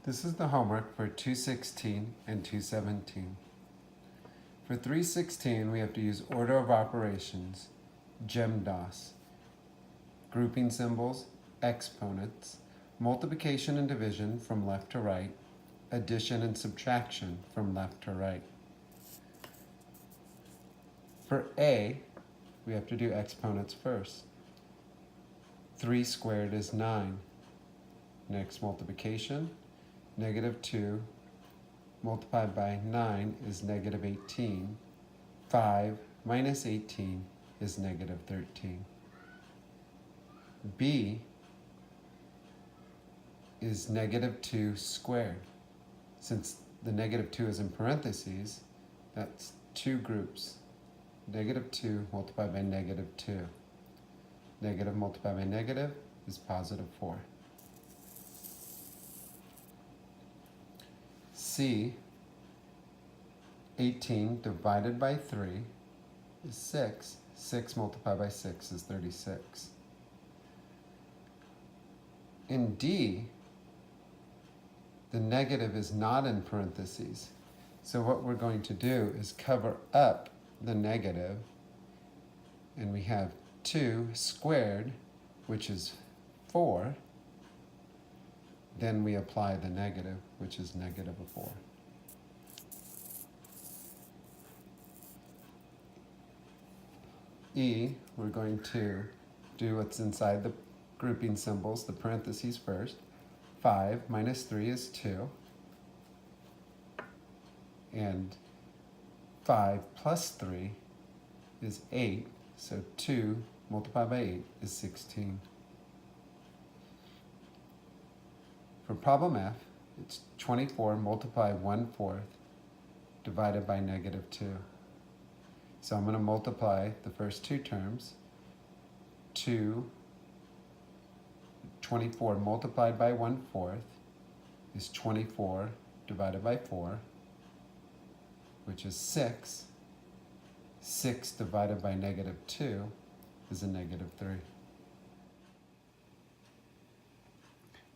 This is the homework for 216 and 217. For 316, we have to use order of operations, GEMDOS, grouping symbols, exponents, multiplication and division from left to right, addition and subtraction from left to right. For A, we have to do exponents first. 3 squared is 9. Next, multiplication. -2 multiplied by 9 is -18. 5 minus 18 is -13. B is -2 squared. Since the -2 is in parentheses, that's two groups. -2 multiplied by -2. Negative multiplied by negative is +4. C, 18 divided by 3 is 6. 6 multiplied by 6 is 36. In D, the negative is not in parentheses. So what we're going to do is cover up the negative, and we have 2 squared, which is 4. Then we apply the negative, which is -4. E, we're going to do what's inside the grouping symbols, the parentheses first. 5 minus 3 is 2. And 5 plus 3 is 8. So 2 multiplied by 8 is 16. For problem F, it's 24 multiplied 1/4 divided by -2. So I'm going to multiply the first two terms. 24 multiplied by 1/4 is 24 divided by 4, which is 6. 6 divided by -2 is a -3.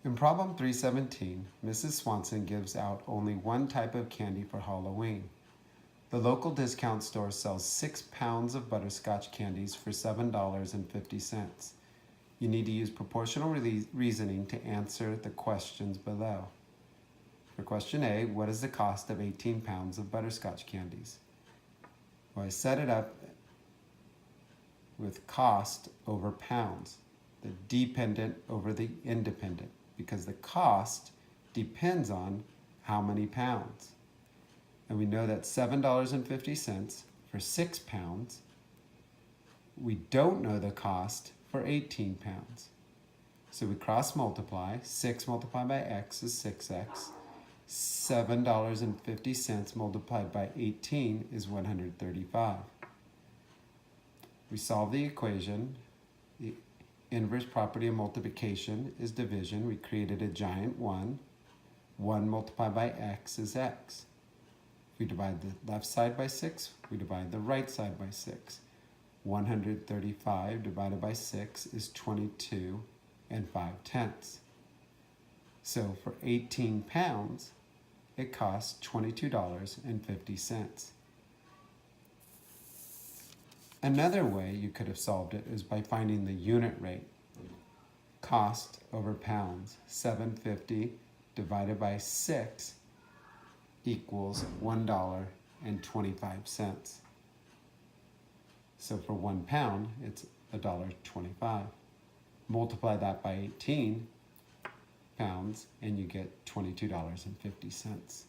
In problem 317, Mrs. Swanson gives out only one type of candy for Halloween. The local discount store sells 6 pounds of butterscotch candies for $7.50. You need to use proportional reasoning to answer the questions below. For question A, what is the cost of 18 pounds of butterscotch candies? Well, I set it up with cost over pounds, the dependent over the independent, because the cost depends on how many pounds. And we know that $7.50 for 6 pounds. We don't know the cost for 18 pounds. So we cross multiply. 6 multiplied by x is 6x. $7.50 multiplied by 18 is 135. We solve the equation. The inverse property of multiplication is division. We created a giant 1. 1 multiplied by x is x. If we divide the left side by 6, we divide the right side by 6. 135 divided by 6 is 22 5/10. So for 18 pounds, it costs $22.50. Another way you could have solved it is by finding the unit rate. Cost over pounds. 750 divided by 6 equals $1.25. So for 1 pound, it's $1.25. Multiply that by 18 pounds and you get $22.50.